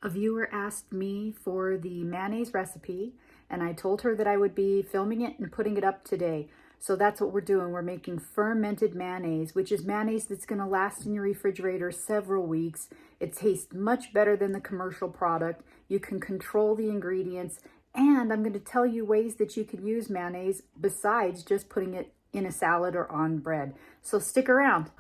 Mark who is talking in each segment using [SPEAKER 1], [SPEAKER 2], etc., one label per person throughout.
[SPEAKER 1] A viewer asked me for the mayonnaise recipe, and I told her that I would be filming it and putting it up today. So that's what we're doing. We're making fermented mayonnaise, which is mayonnaise that's going to last in your refrigerator several weeks. It tastes much better than the commercial product. You can control the ingredients, and I'm going to tell you ways that you can use mayonnaise besides just putting it in a salad or on bread. So stick around.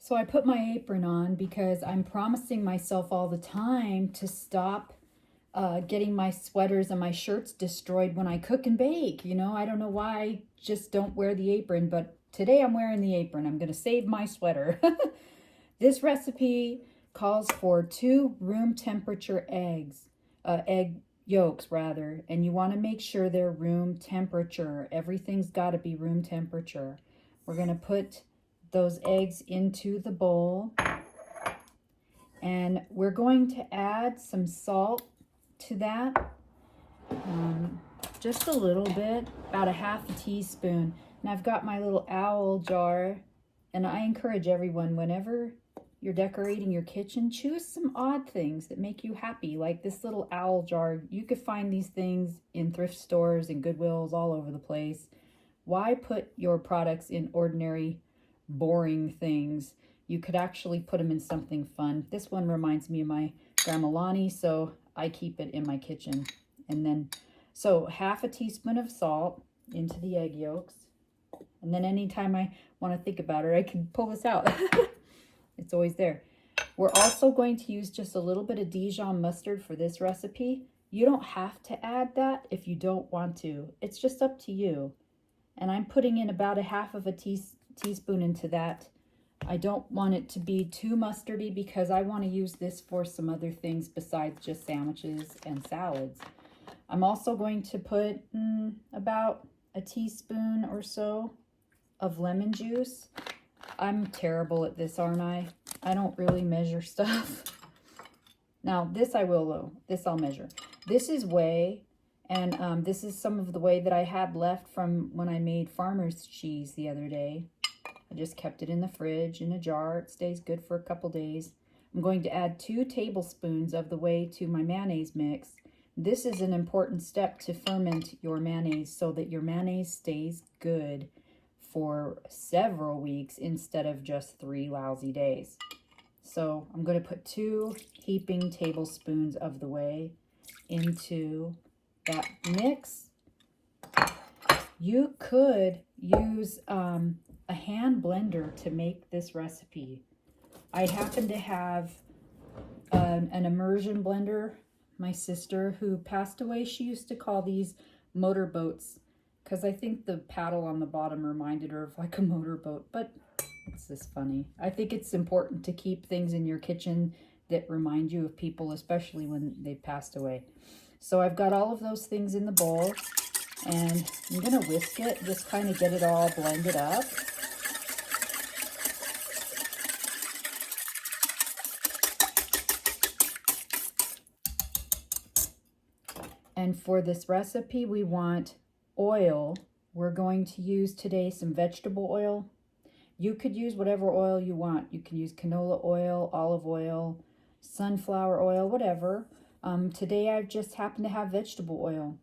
[SPEAKER 1] So I put my apron on because I'm promising myself all the time to stop getting my sweaters and my shirts destroyed when I cook and bake. You know, I don't know why I just don't wear the apron, but today I'm wearing the apron. I'm going to save my sweater. This recipe calls for 2 room temperature eggs, egg yolks rather, and you want to make sure they're room temperature. Everything's got to be room temperature. We're going to put those eggs into the bowl, and we're going to add some salt to that, just a little bit, about a half a teaspoon. And I've got my little owl jar, and I encourage everyone, whenever you're decorating your kitchen, choose some odd things that make you happy, like this little owl jar. You could find these things in thrift stores and Goodwills all over the place. Why put your products in ordinary boring things? You could actually put them in something fun. This one reminds me of my Grandma Lonnie, so I keep it in my kitchen. And then, so half a teaspoon of salt into the egg yolks. And then anytime I want to think about it, I can pull this out. It's always there. We're also going to use just a little bit of Dijon mustard for this recipe. You don't have to add that if you don't want to. It's just up to you. And I'm putting in about a half of a teaspoon into that. I don't want it to be too mustardy because I want to use this for some other things besides just sandwiches and salads. I'm also going to put about a teaspoon or so of lemon juice. I'm terrible at this, aren't I? I don't really measure stuff. Now this I will though. This I'll measure. This is whey. And this is some of the whey that I had left from when I made farmer's cheese the other day. I just kept it in the fridge in a jar. It stays good for a couple days. I'm going to add 2 tablespoons of the whey to my mayonnaise mix. This is an important step to ferment your mayonnaise so that your mayonnaise stays good for several weeks instead of just 3 lousy days. So I'm going to put 2 heaping tablespoons of the whey into that mix. You could use a hand blender to make this recipe. I happen to have an immersion blender. My sister who passed away, she used to call these motorboats because I think the paddle on the bottom reminded her of like a motorboat, but it's just funny. I think it's important to keep things in your kitchen that remind you of people, especially when they've passed away. So I've got all of those things in the bowl, and I'm going to whisk it, just kind of get it all blended up. And for this recipe, we want oil. We're going to use today some vegetable oil. You could use whatever oil you want. You can use canola oil, olive oil, sunflower oil, whatever. Today I've just happened to have vegetable oil.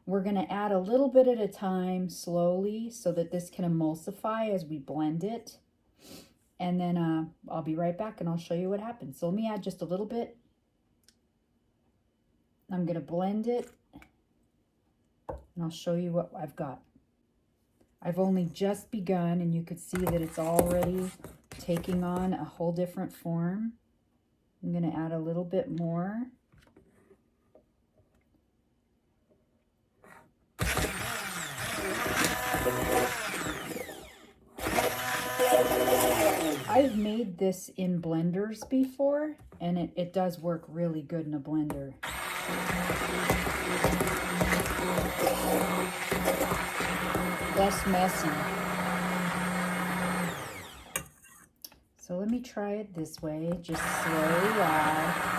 [SPEAKER 1] We're going to add a little bit at a time slowly so that this can emulsify as we blend it. And then I'll be right back and I'll show you what happens. So let me add just a little bit. I'm going to blend it and I'll show you what I've got. I've only just begun, and you could see that it's already taking on a whole different form. I'm going to add a little bit more. I've made this in blenders before, and it does work really good in a blender. Less messy. So let me try it this way, just slowly while.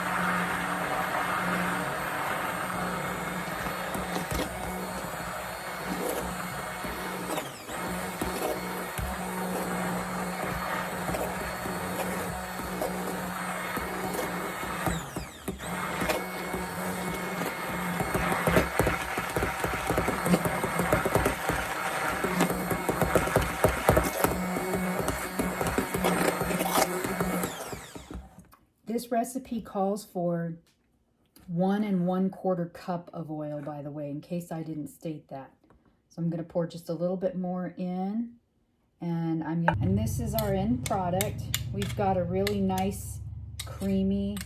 [SPEAKER 1] This recipe calls for 1 1/4 cup of oil, by the way, in case I didn't state that. So I'm going to pour just a little bit more in, and this is our end product. We've got a really nice creamy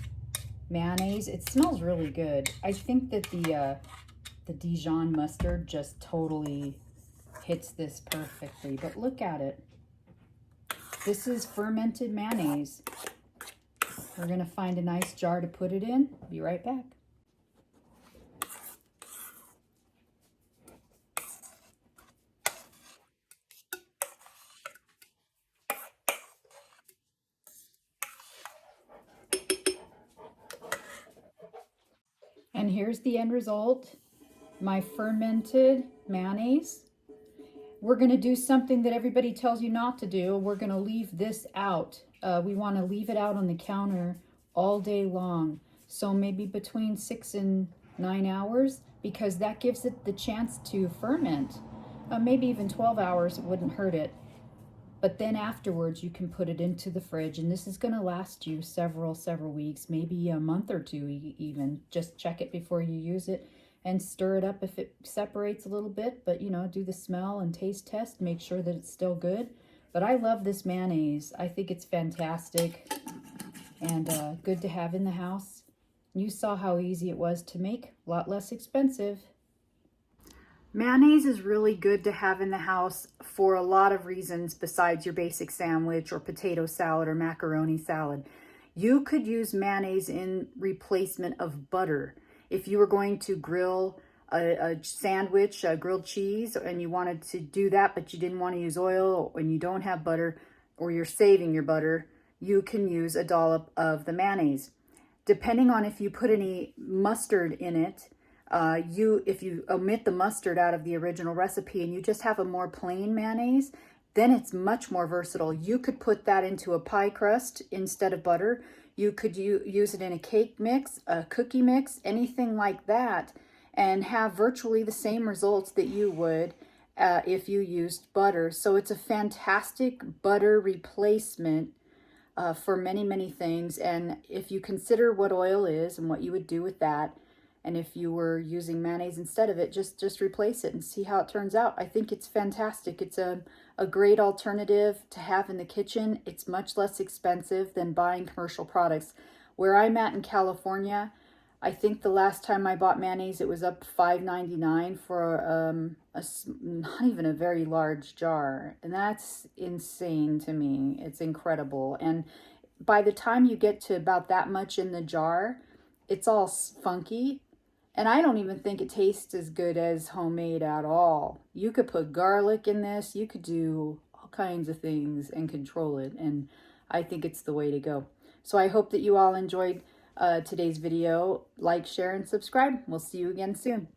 [SPEAKER 1] mayonnaise. It smells really good. I think that the Dijon mustard just totally hits this perfectly. But look at it. This is fermented mayonnaise. We're going to find a nice jar to put it in. Be right back. And here's the end result, my fermented mayonnaise. We're going to do something that everybody tells you not to do. We're going to leave this out. We want to leave it out on the counter all day long. So maybe between 6 and 9 hours, because that gives it the chance to ferment. Maybe even 12 hours, it wouldn't hurt it. But then afterwards, you can put it into the fridge, and this is going to last you several weeks, maybe a month or two even. Just check it before you use it and stir it up if it separates a little bit. But, you know, do the smell and taste test. Make sure that it's still good. But I love this mayonnaise. I think it's fantastic and good to have in the house. You saw how easy it was to make. A lot less expensive. Mayonnaise is really good to have in the house for a lot of reasons besides your basic sandwich or potato salad or macaroni salad. You could use mayonnaise in replacement of butter. If you were going to grill a sandwich, a grilled cheese, and you wanted to do that, but you didn't want to use oil and you don't have butter, or you're saving your butter, you can use a dollop of the mayonnaise. Depending on if you put any mustard in it, if you omit the mustard out of the original recipe and you just have a more plain mayonnaise, then it's much more versatile. You could put that into a pie crust instead of butter. You could use it in a cake mix, a cookie mix, anything like that, and have virtually the same results that you would if you used butter. So it's a fantastic butter replacement for many things. And if you consider what oil is and what you would do with that, and if you were using mayonnaise instead of it, just replace it and see how it turns out. I think it's fantastic. It's a great alternative to have in the kitchen. It's much less expensive than buying commercial products. Where I'm at in California, I think the last time I bought mayonnaise, it was up $5.99 for not even a very large jar. And that's insane to me. It's incredible. And by the time you get to about that much in the jar, it's all funky. And I don't even think it tastes as good as homemade at all. You could put garlic in this. You could do all kinds of things and control it. And I think it's the way to go. So I hope that you all enjoyed today's video. Like, share, and subscribe. We'll see you again soon.